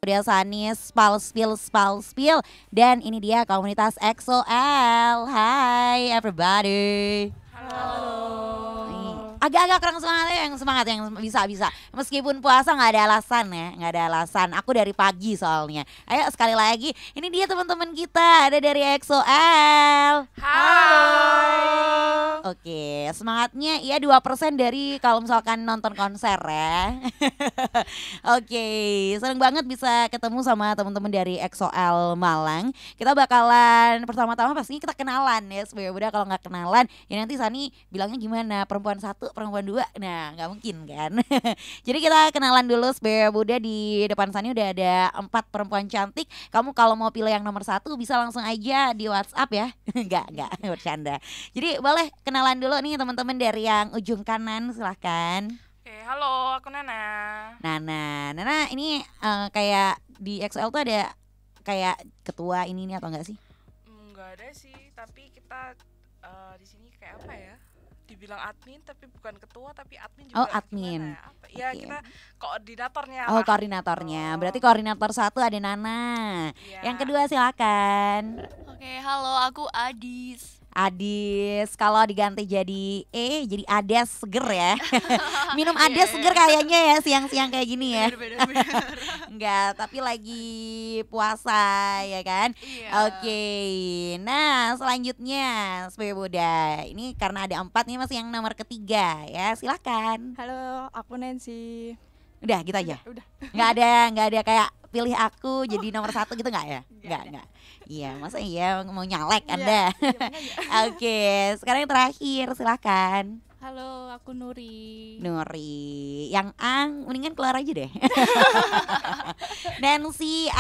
Biasanya spal spill dan ini dia komunitas EXO-L. Hai everybody. Agak-agak kurang semangat ya, yang semangat yang bisa. Meskipun puasa nggak ada alasan ya, nggak ada alasan. Aku dari pagi soalnya. Ayo sekali lagi, ini dia teman-teman kita ada dari EXO-L. Hai. Oke, semangatnya ya 2% dari kalau misalkan nonton konser ya. Oke, seneng banget bisa ketemu sama teman-teman dari EXO-L Malang. Kita bakalan pertama-tama pastinya kita kenalan ya. Sebagai udah kalau nggak kenalan ya nanti Sani bilangnya gimana, perempuan satu, perempuan dua. Nah nggak mungkin kan. Jadi kita kenalan dulu sebagai Buddha. Di depan Sani udah ada 4 perempuan cantik. Kamu kalau mau pilih yang nomor 1 bisa langsung aja di WhatsApp ya. Enggak bercanda. Jadi boleh kenalan dulu nih teman-teman dari yang ujung kanan, silahkan. Oke, halo, aku Nana. Nana ini kayak di XL tuh ada kayak ketua ini atau enggak sih? Enggak ada sih, tapi kita di sini kayak apa ya? Dibilang admin tapi bukan ketua, tapi admin juga. Oh, admin. Gimana ya? Ya Oke. kita koordinatornya. Oh, lah. koordinatornya. Oh. Berarti koordinator 1 ada Nana. Iya. Yang kedua silakan. Oke, halo, aku Adis. Adis, kalau diganti jadi jadi Ades seger ya. Minum Iya, Ades iya. seger kayaknya ya siang-siang kayak gini ya. Bener. Enggak, tapi lagi puasa ya kan. Iya. Oke, nah selanjutnya sebagai Buddha. Ini karena ada 4 nih masih yang nomor ketiga ya, silakan. Halo, aku Nancy. Udah gitu aja. Udah. Nggak ada kayak pilih aku jadi nomor 1 gitu nggak ya? Nggak. Iya, masa iya mau nyalek Anda? Oke, sekarang yang terakhir silakan. Halo, aku Nuri. Nuri, yang Ang mendingan keluar aja deh. Nancy,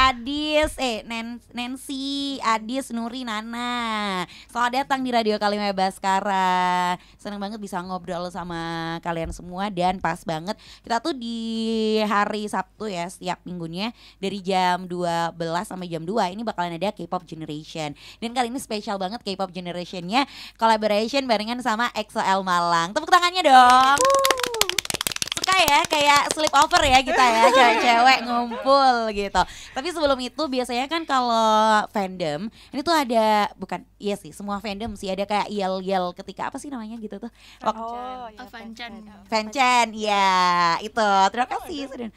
Adis, Nuri, Nana. Selamat datang di Radio Kalimah Baskara. Seneng banget bisa ngobrol sama kalian semua dan pas banget kita tuh di hari Sabtu ya setiap minggunya dari jam 12 sampai jam 2 ini bakalan ada K-pop Generation. Dan kali ini spesial banget K-pop Generationnya collaboration barengan sama EXO-L Malang. Tepuk tangannya dong. Suka ya kayak sleepover ya kita ya, cewek-cewek ngumpul gitu. Tapi sebelum itu biasanya kan kalau fandom ini tuh ada, bukan, iya sih semua fandom sih ada kayak yel-yel ketika apa sih namanya gitu tuh. Oh, iya, Fanchan. Fanchan, ya itu. Terima kasih.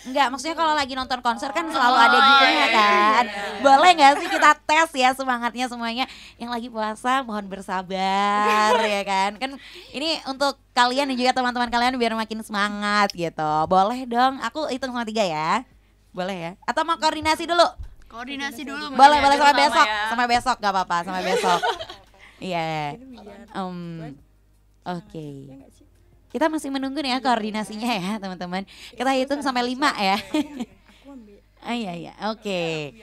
Enggak, maksudnya kalau lagi nonton konser kan selalu ada gitu ya kan. Boleh nggak sih kita tes ya semangatnya semuanya. Yang lagi puasa mohon bersabar ya kan. Kan ini untuk kalian dan juga teman-teman kalian biar makin semangat gitu. Boleh dong, aku hitung sama 3 ya. Boleh ya? Atau mau koordinasi dulu? Koordinasi dulu. Boleh mungkin ya, sampai dulu besok. ya. Sampai besok gak apa-apa, sampai besok. Iya. Oke. Kita masih menunggu nih ya koordinasinya ya teman-teman. Kita hitung sampai 5 ya. Ah iya, oke.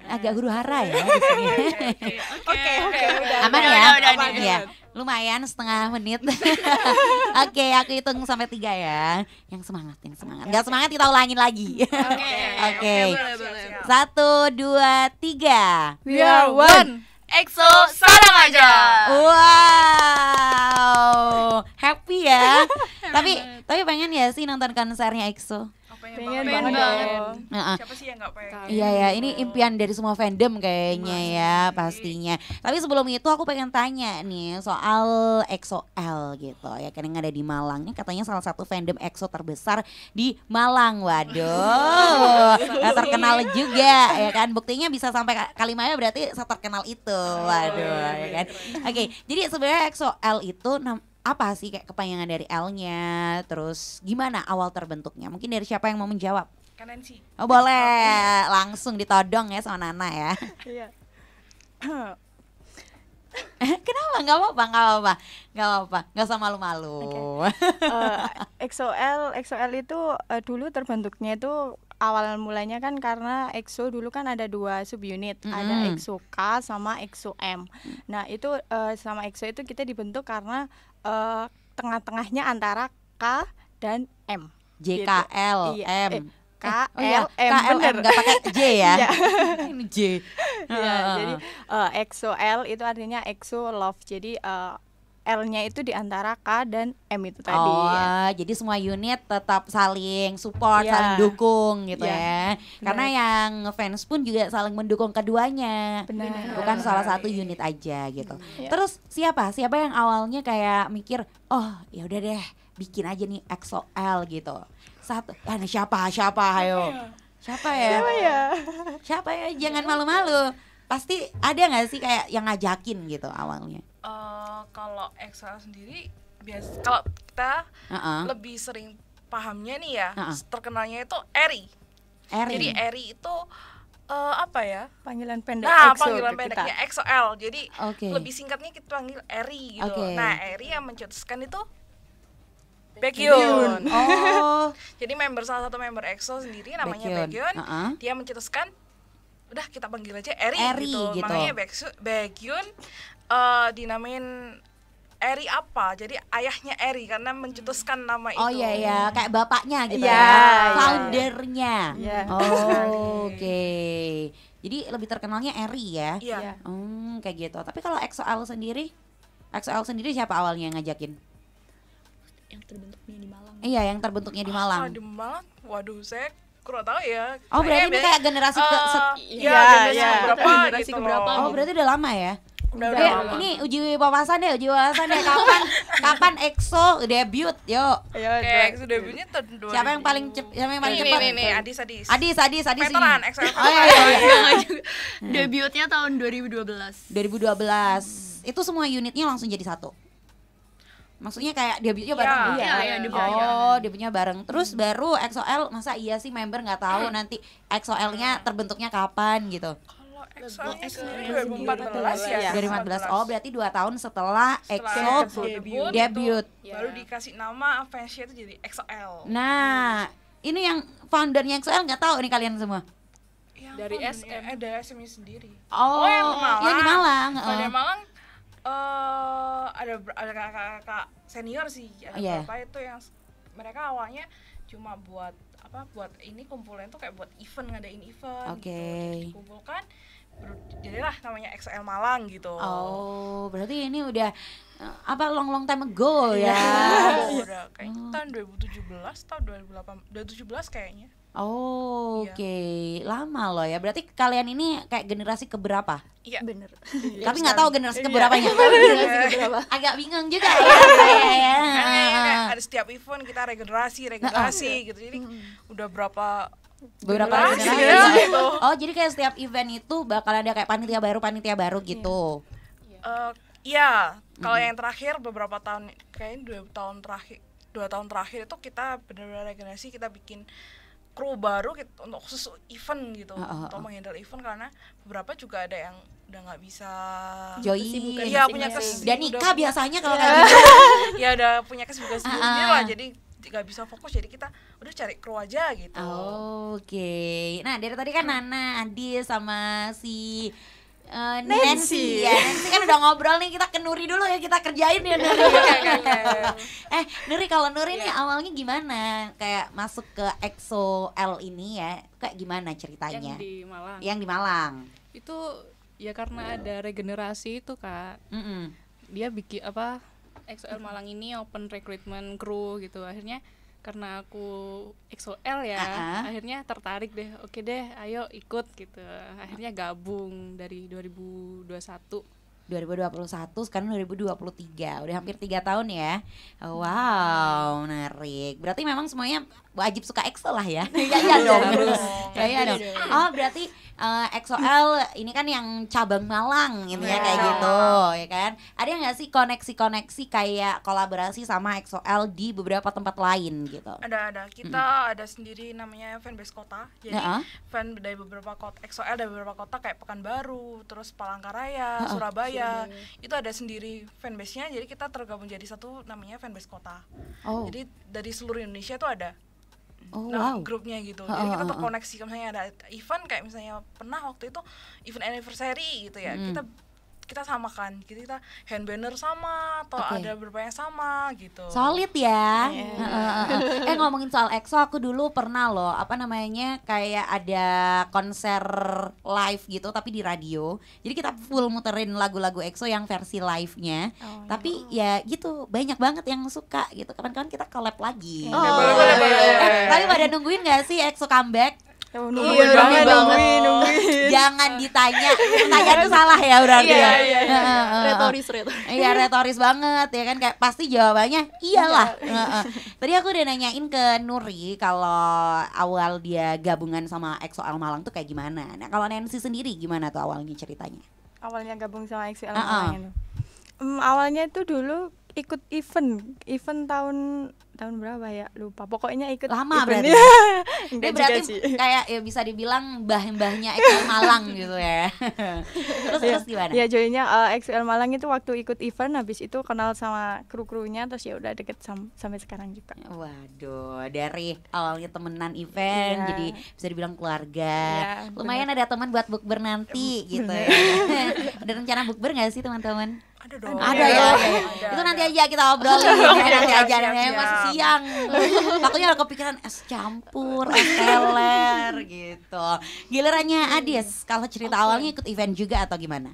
Agak huru hara ya di sini. Oke, udah. Aman Udah, ya? udah, nih. Iya. Lumayan setengah menit. Oke, aku hitung sampai 3 ya. Yang semangat. Enggak semangat kita ulangin lagi. Oke. Boleh. 1 2 3. We are one. EXO, sarang aja. Wow, happy ya. tapi pengen ya sih nonton konsernya EXO. Pengen banget. dong. Heeh. Siapa sih yang nggak pengen? Iya ya, ini impian dari semua fandom kayaknya ya pastinya. Tapi sebelum itu aku pengen tanya nih soal EXO-L gitu ya, kan yang ada di Malang. Ini katanya salah satu fandom EXO terbesar di Malang. Waduh, terkenal juga ya kan. Buktinya bisa sampai Kalimaya berarti terkenal itu. Waduh ya kan. Oke, jadi sebenarnya EXO-L itu apa sih kayak kepanjangan dari L-nya, terus gimana awal terbentuknya? Mungkin dari siapa yang mau menjawab? Kan Nancy. Oh boleh, langsung ditodong ya sama Nana ya. Iya. Kenapa? Gak apa-apa, gak usah malu-malu. EXO-L itu dulu terbentuknya itu awal mulanya kan karena EXO dulu kan ada 2 subunit, ada EXO K sama EXO M. Nah itu sama EXO itu kita dibentuk karena tengah-tengahnya antara K dan M. JKL, Gitu. M. K, Oh iya, L, M, bener. KLM, gak pakai J ya? Iya. Ini J. Ya, jadi EXO-L itu artinya EXO Love. Jadi L-nya itu di antara K dan M itu tadi. Oh, jadi semua unit tetap saling support, Iya. saling dukung gitu Iya, ya. Karena yang fans pun juga saling mendukung keduanya. Benar. Bukan salah satu unit aja gitu. Iya. Terus siapa yang awalnya kayak mikir, oh ya udah deh, bikin aja nih EXO-L gitu. Satu, nah siapa ayo. Siapa ya? Siapa ya? Jangan malu-malu. Pasti ada nggak sih kayak yang ngajakin gitu awalnya? Kalau EXO sendiri kalau kita Heeh. lebih sering pahamnya nih ya, Uh-uh. terkenalnya itu Eri. Eri. Jadi Eri itu apa ya? Panggilan pendek Nah, EXO panggilan ke pendeknya kita. EXO-L. Jadi Oke. lebih singkatnya kita panggil Eri gitu. Oke. Nah, Eri yang mencetuskan itu Baekhyun. Oh, Jadi salah satu member EXO sendiri namanya Baekhyun. Baekhyun. Heeh. Dia mencetuskan udah kita panggil aja Eri, Eri gitu. gitu. Makanya Baekhyun dinamain Eri apa? Jadi ayahnya Eri karena mencetuskan nama itu. Oh iya ya, kayak bapaknya gitu Iya, ya. iya. Foundernya. Iya. Oh, oke. Jadi lebih terkenalnya Eri ya. Iya. Kayak gitu. Tapi kalau EXO-L sendiri siapa awalnya yang ngajakin? Yang terbentuknya di Malang. Iya, yang terbentuknya di Malang. Di Malang. Waduh, saya kurang tahu ya. Oh, berarti ini kayak generasi ke Iya, generasi iya. keberapa Generasi gitu keberapa loh. Oh, berarti udah lama ya? Udah Oke, lama. ini uji wawasan deh. Kapan EXO debut? Yuk. Ayo, Oke, EXO debutnya tahun 2000. Siapa yang paling cepat? Nih, Adis. Adis Veteran, ini. EXO. Oh iya. Enggak juga. Debutnya tahun 2012. 2012. Itu semua unitnya langsung jadi satu. Maksudnya kayak debutnya bareng. Iya, iya, debutnya. Oh, debutnya bareng. Terus baru EXO-L, masa iya sih member nggak tahu nanti EXO-L-nya terbentuknya kapan gitu. Kalau EXO-nya sendiri sendiri 2014 ya. 2014. Oh, berarti 2 tahun setelah EXO debut. Baru dikasih nama fansnya itu jadi EXO-L. Nah, ini yang foundernya EXO-L nggak tahu nih kalian semua. Yang Dari foundernya, SM. dari SM-nya sendiri. Oh, yang di Malang. yang di Malang. Kalau di heeh. Malang ada kakak-kakak senior sih, ada Oh, iya. beberapa itu yang mereka awalnya cuma buat ini kumpulan tuh kayak buat ngadain event Oke. gitu. Dikumpulkan jadilah namanya EXO-L Malang gitu. Oh, berarti ini udah long time ago ya. Udah kayak tahun 2017 tahun 2017 kayaknya. Oh, Iya. oke. Lama loh ya. Berarti kalian ini kayak generasi keberapa? Iya. Bener. Tapi nggak tahu generasi keberapanya. Agak bingung juga ya. Karena ada setiap event kita regenerasi gitu. Jadi udah beberapa Beberapa generasi generasi. gitu. Oh, jadi kayak setiap event itu bakal ada kayak panitia baru gitu. Iya, kalau yang terakhir beberapa tahun, kayaknya 2 tahun terakhir itu kita benar-benar regenerasi, kita bikin kru baru gitu, untuk khusus event gitu, untuk menghandle event karena beberapa juga ada yang udah nggak bisa Join. Iya, punya Dan nikah biasanya kalau kayak gitu. gitu. Ya udah punya kesibukan sendiri lah, jadi nggak bisa fokus, jadi kita udah cari kru aja gitu. Oke. Nah, dari tadi kan Nana, Adis sama si Nancy ya. Nancy kan udah ngobrol nih, kita ke Nuri dulu ya, kita kerjain ya Nuri. Nuri, kalau Nuri nih awalnya gimana kayak masuk ke EXO-L ini ya? Kayak gimana ceritanya? Yang di Malang. Yang di Malang. Itu ya karena ada regenerasi itu, Kak. Mm-mm. Dia bikin EXO-L Malang ini open recruitment kru gitu. Akhirnya karena aku EXO-L ya, akhirnya tertarik deh. Oke deh, ayo ikut gitu. Akhirnya gabung dari 2021. 2021 sekarang 2023, udah hampir 3 tahun ya. Wow, menarik. Berarti memang semuanya wajib suka EXO lah ya. Iya dong. Iya dong. Oh, berarti EXO-L ini kan yang cabang Malang gitu ya, kayak gitu ya kan. Ada nggak sih koneksi-koneksi kayak kolaborasi sama EXO-L di beberapa tempat lain gitu? Ada kita ada sendiri namanya fanbase kota, jadi fan dari beberapa kota EXO-L dari beberapa kota kayak Pekanbaru, terus Palangkaraya, Surabaya, itu ada sendiri fanbase-nya, jadi kita tergabung jadi satu namanya fanbase kota. Jadi dari seluruh Indonesia tuh ada grupnya gitu, jadi kita terkoneksi. Misalnya ada event kayak misalnya pernah waktu itu event anniversary gitu ya, kita kita samakan, kita hand banner sama atau ada beberapa yang sama gitu. Solid ya. Ngomongin soal EXO, aku dulu pernah loh kayak ada konser live gitu tapi di radio. Jadi kita full muterin lagu-lagu EXO yang versi live-nya. Tapi ya gitu banyak banget yang suka gitu. Kapan-kapan kita collab lagi. Boleh. Tapi pada nungguin gak sih EXO comeback? Nungguin banget. Jangan ditanya, pertanyaan itu salah ya berarti ya. Retoris. Iya retoris banget ya kan, kayak pasti jawabannya iyalah. Tadi aku udah nanyain ke Nuri kalau awal dia gabungan sama EXO-L Malang tuh kayak gimana. Nah kalau Nancy sendiri gimana tuh awalnya ceritanya? Awalnya gabung sama EXO-L Malang itu. Awalnya itu dulu ikut event tahun berapa ya, lupa, pokoknya ikut lama event. berarti. Dia berarti sih. kayak ya bisa dibilang mbah-mbahnya EXO Malang gitu ya. Terus gimana? Ya joinnya EXO Malang itu waktu ikut event, habis itu kenal sama kru-krunya, terus ya udah deket sampai sekarang juga. Waduh, dari awalnya temenan event jadi bisa dibilang keluarga. Lumayan ada teman buat bukber nanti gitu ya. Ada rencana bukber nggak sih teman-teman? Ada dong. Ada ya. Itu nanti aja kita obrolin. Nanti aja masih siang. Takutnya ada kepikiran es campur, es teler gitu. Gilirannya Adis, kalau cerita awalnya ikut event juga atau gimana?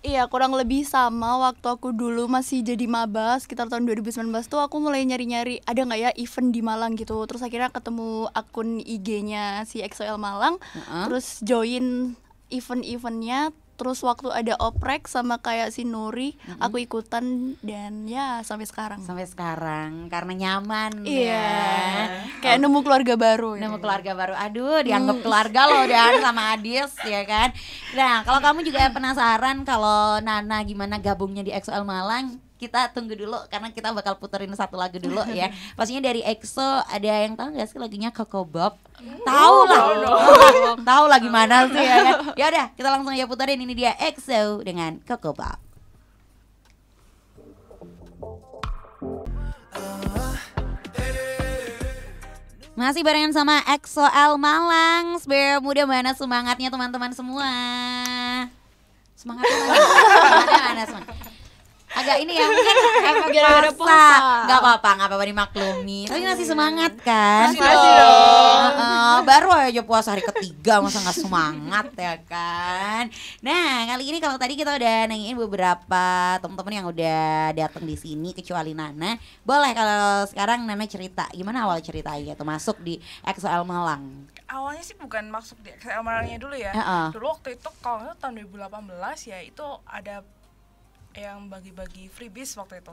Iya, kurang lebih sama. Waktu aku dulu masih jadi maba sekitar tahun 2019 tuh aku mulai nyari-nyari ada nggak ya event di Malang gitu. Terus akhirnya ketemu akun IG-nya si EXO-L Malang. Terus join event-eventnya. Terus waktu ada oprek sama kayak si Nuri, aku ikutan dan ya sampai sekarang. Sampai sekarang karena nyaman. Iya. Ya. Kayak nemu keluarga baru. Nemu keluarga baru. Aduh, dianggap keluarga loh dan sama Adis ya kan. Nah, kalau kamu juga penasaran kalau Nana gimana gabungnya di EXO-L Malang, kita tunggu dulu karena kita bakal puterin satu lagu dulu ya. Pastinya dari EXO ada yang tahu nggak sih lagunya Coco Bob? Tahu lah. Tahu lah gimana sih ya kan. Ya udah, kita langsung aja puterin, ini dia EXO dengan Coco Bob. Masih barengan sama EXO-L Malang. Sebenarnya muda mana semangatnya teman-teman semua. Semangatnya mana semangat. Agak ini ya mungkin efek puasa. Gak apa-apa dimaklumi. Tapi masih semangat kan? Masih dong. Baru aja puasa hari ketiga, masa gak semangat ya kan? Nah kali ini kalau tadi kita udah nanyain beberapa teman-teman yang udah datang di sini kecuali Nana. Boleh kalau sekarang Nana cerita gimana awal ceritanya tuh masuk di EXO-L Malang? Awalnya sih bukan masuk di EXO-L Malangnya dulu ya. Dulu waktu itu kalau nggak tahun 2018 ya itu ada yang bagi-bagi freebies waktu itu.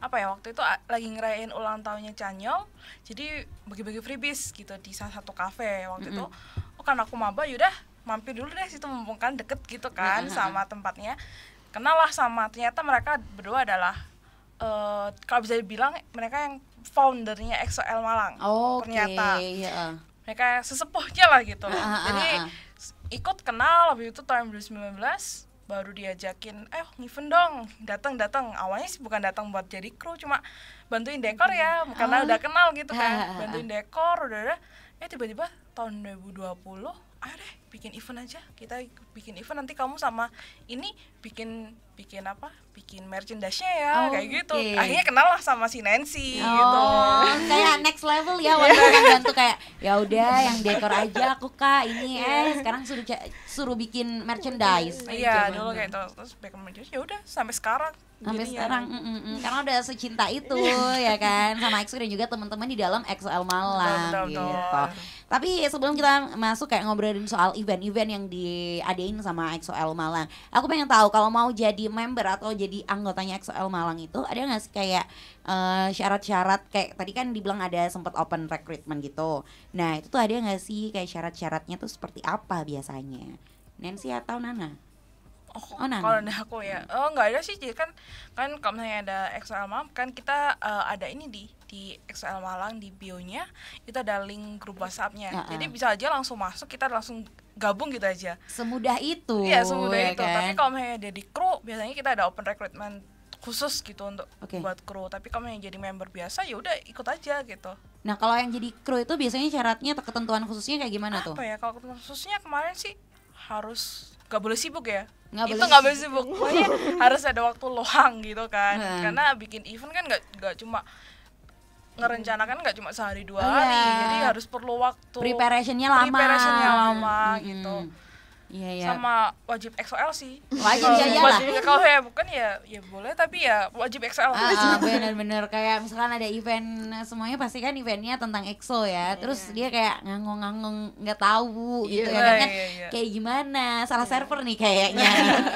Apa ya, waktu itu lagi ngerayain ulang tahunnya Chanyeol, jadi bagi-bagi freebies gitu di salah satu kafe waktu itu. Kan aku maba, yaudah mampir dulu deh situ, mumpung kan deket gitu kan sama tempatnya. Kenal lah sama, ternyata mereka berdua adalah kalau bisa dibilang mereka yang foundernya EXO-L Malang. Ternyata mereka sesepuhnya lah gitu. Jadi ikut kenal, habis itu tahun 2019 baru diajakin, event dong, datang. Awalnya sih bukan datang buat jadi kru, cuma bantuin dekor ya, karena udah kenal gitu kan, bantuin dekor, udah. Tiba-tiba tahun 2020, ayo deh bikin event aja, kita bikin event, nanti kamu sama ini bikin merchandise-nya ya, kayak gitu. Akhirnya kenal lah sama si Nancy gitu. Kayak next level ya, waktu yang bantu kayak ya udah yang dekor aja aku Kak, ini sekarang suruh bikin merchandise. Iya, dulu kayak itu, terus bikin merchandise, ya udah sampai sekarang. Karena udah secinta itu ya kan sama EXO dan juga teman-teman di dalam EXO-L Malang gitu. Tapi sebelum kita masuk kayak ngobrolin soal event-event yang diadain sama EXO-L Malang, aku pengen tahu kalau mau jadi member atau jadi anggotanya EXO-L Malang itu ada nggak sih kayak syarat-syarat, kayak tadi kan dibilang ada sempat open recruitment gitu. Nah itu tuh ada nggak sih kayak syarat-syaratnya tuh seperti apa biasanya? Nancy atau Nana? Kalau dari aku ya, nggak ada sih, jadi kan kalau misalnya ada EXO-L Malang kan kita ada ini di EXO-L Malang di bio-nya itu ada link grup WhatsApp-nya, jadi bisa aja langsung masuk, kita langsung gabung gitu aja. Semudah itu. Iya semudah ya itu. Kan? Tapi kalau misalnya ada di kru, biasanya kita ada open recruitment khusus gitu untuk buat kru. Tapi kalau yang jadi member biasa ya udah ikut aja gitu. Nah kalau yang jadi kru itu biasanya syaratnya atau ketentuan khususnya kayak gimana tuh? Apa ya, kalau ketentuan khususnya kemarin sih harus gak boleh sibuk ya. Nggak boleh sibuk. Pokoknya harus ada waktu luang gitu kan. Karena bikin event kan gak cuma ngerencanakan, nggak cuma sehari 2 hari, jadi harus perlu waktu. Preparationnya lama gitu. Iya. Sama wajib XOL sih. Wajib lah. Kalau ya bukan ya boleh, tapi ya wajib XOL. Bener-bener kayak misalkan ada event, semuanya pasti kan eventnya tentang EXO ya. Terus dia kayak ngangong-ngangong nggak tahu gitu ya kan. Kayak gimana? Salah server nih kayaknya.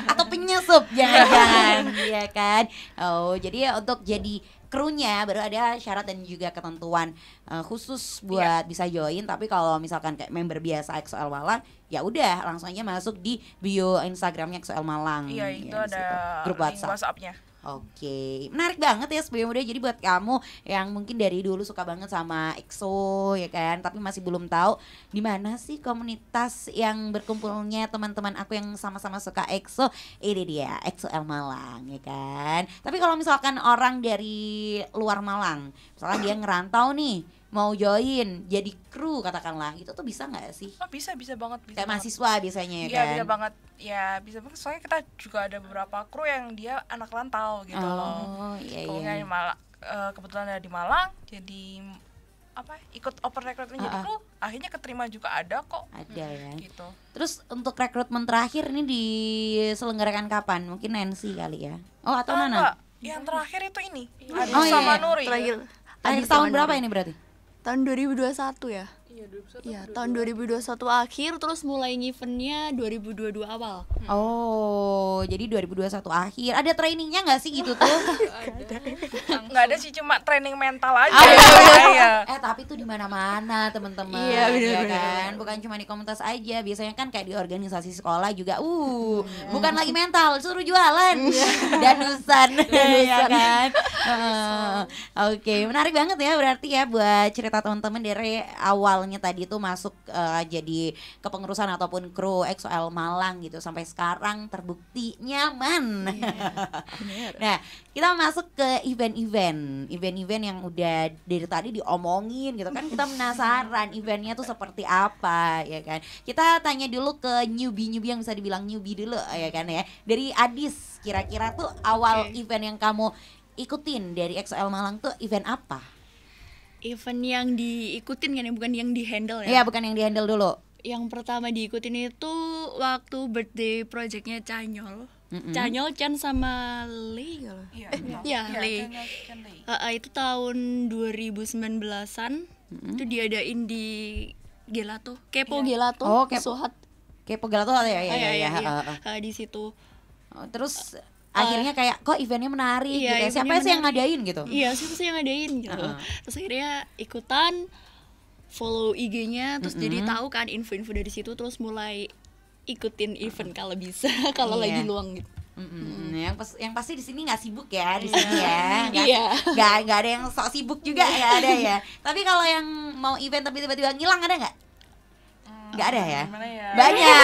Atau penyusup jangan-jangan, ya kan. Oh, jadi untuk jadi krunya baru ada syarat dan juga ketentuan khusus buat bisa join. Tapi kalau misalkan kayak member biasa XOL Malang, ya udah langsung aja masuk di bio Instagramnya XOL Malang. Iya, itu ada grup WhatsApp-nya. Oke, menarik banget ya sebelum udah. Jadi buat kamu yang mungkin dari dulu suka banget sama EXO ya kan, tapi masih belum tahu di mana sih komunitas yang berkumpulnya teman-teman aku yang sama-sama suka EXO, ini dia XOL Malang ya kan. Tapi kalau misalkan orang dari luar Malang, misalkan dia ngerantau nih, mau join jadi kru katakanlah, itu tuh bisa nggak sih? Oh, bisa banget. Kayak mahasiswa biasanya ya kan? Iya, bisa banget. Soalnya kita juga ada beberapa kru yang dia anak rantau gitu loh. Iya. Kebetulan ada di Malang, jadi ikut open recruitment jadi kru, akhirnya keterima juga ada kok. Ada ya. Gitu. Terus untuk rekrutmen terakhir ini diselenggarakan kapan? Mungkin Nancy kali ya? Oh, atau Nana? Enggak. Yang terakhir itu ini. Sama Nuri. Terakhir tahun berapa ini berarti? Tahun 2021 ya? Iya, 2021. Iya, tahun 2021 akhir, terus mulai eventnya 2022 awal. Oh, jadi 2021 akhir. Ada trainingnya nggak sih gitu tuh? Nggak ada sih, cuma training mental aja. Tapi tuh di mana-mana teman-teman. Iya, bener, kan? Bukan cuma di komunitas aja. Biasanya kan kayak di organisasi sekolah juga. Bukan lagi mental, suruh jualan. Danusan. Ya kan? Oke, menarik banget ya berarti ya buat cerita teman-teman dari awalnya tadi tuh masuk jadi kepengurusan ataupun kru XOL Malang gitu, sampai sekarang terbukti nyaman. Nah, kita masuk ke event-event yang udah dari tadi diomongin gitu kan. Kita penasaran eventnya tuh seperti apa ya kan. Kita tanya dulu ke newbie yang bisa dibilang newbie dulu ya kan ya. Dari Adis, kira-kira tuh awal event yang kamu ikutin dari XOL Malang tuh event apa? Event yang diikutin kan ya, bukan yang di-handle ya? Iya, bukan yang di-handle dulu. Yang pertama diikutin itu waktu birthday projectnya Chanyol. Chanyol, Chan sama Lee kalau. Lee. Itu tahun 2019-an. Itu diadain di Gelato. Gelato. Oh, Suhat. Kepo Gelato ya. Di situ. Terus akhirnya kayak kok eventnya menarik gitu ya. Siapa sih yang ngadain gitu? Iya, siapa sih yang ngadain gitu. Terus akhirnya ikutan, follow IG-nya, terus jadi tahu kan info-info dari situ, terus mulai ikutin event kalau bisa, kalau lagi luang gitu. Yang pasti di sini nggak sibuk ya di sini ya. Nggak ada yang sok sibuk juga, nggak ada ya. Tapi kalau yang mau event tapi tiba-tiba ngilang ada nggak? Nggak ada ya? Banyak.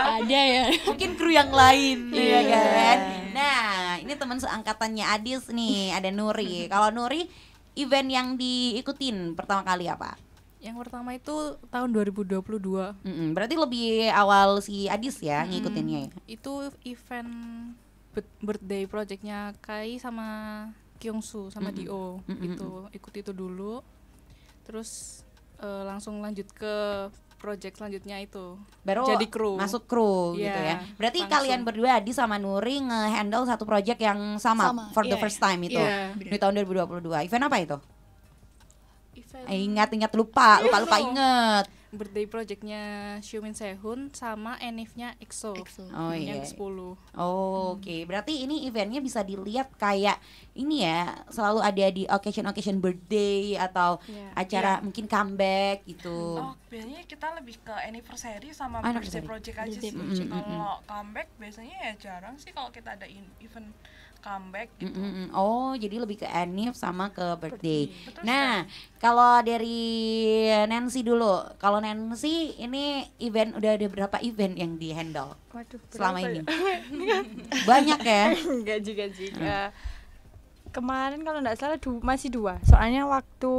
Ada ya. Mungkin kru yang lain ya kan. Nah, ini teman seangkatannya Adis nih, ada Nuri. Kalau Nuri, event yang diikutin pertama kali apa? Yang pertama itu tahun 2022. Berarti lebih awal si Adis ya ngikutinnya ya? Itu event birthday projectnya Kai sama Kyungsu sama Dio. Ikut itu dulu. Terus langsung lanjut ke project selanjutnya itu. Baru jadi kru. Masuk kru gitu ya. Berarti langsung. Kalian berdua Adi sama Nuri nge-handle satu project yang sama for the first time itu di tahun 2022. Event apa itu? Ingat lupa inget. Birthday projectnya Xiumin Sehun sama Enif-nya EXO. Yang ke-10. Oke, berarti ini eventnya bisa dilihat kayak ini ya, selalu ada di occasion birthday atau acara mungkin comeback gitu. Biasanya kita lebih ke anniversary sama birthday project aja sih. Kalau comeback biasanya ya jarang sih kalau kita ada event comeback gitu. Jadi lebih ke Anif sama ke birthday. Nah, kalau dari Nancy dulu. Kalau Nancy ini event udah ada berapa event yang di handle? Waduh, selama ini? Banyak ya? Enggak juga. Kemarin kalau nggak salah masih 2. Soalnya waktu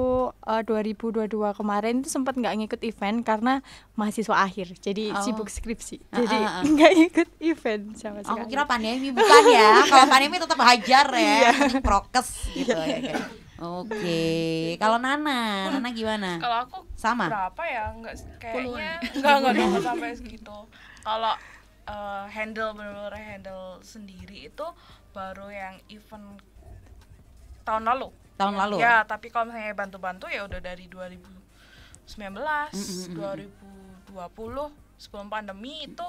2022 kemarin itu sempat nggak ngikut event karena mahasiswa akhir. Jadi sibuk skripsi. Jadi nggak ngikut event sama sekali. Aku kira pandemi, bukan ya. Kalau pandemi tetap hajar ya. Prokes gitu ya. Oke. Kalau Nana gimana? Kalau aku sama berapa ya? Kayaknya enggak sampai segitu. Kalau benar-benar handle sendiri itu baru yang event tahun lalu. Ya, tapi kalau misalnya bantu-bantu ya udah dari 2019, 2020 sebelum pandemi itu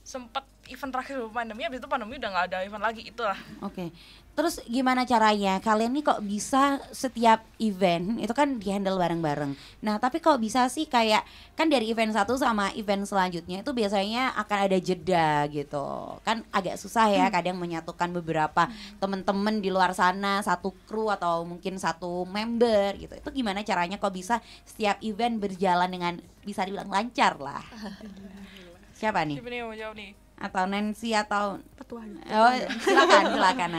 sempat event terakhir sebelum pandemi, habis itu pandemi udah nggak ada event lagi, itulah. Oke. Terus gimana caranya? Kalian nih kok bisa setiap event itu kan di-handle bareng-bareng. Nah, tapi kok bisa sih kayak kan dari event satu sama event selanjutnya itu biasanya akan ada jeda gitu. Kan agak susah ya kadang menyatukan beberapa temen-temen di luar sana, satu kru atau mungkin satu member gitu. Itu gimana caranya kok bisa setiap event berjalan dengan bisa dibilang lancar lah? Siapa nih? Siapa nih yang mau jawab nih? Atau Nancy atau Petuah. silakan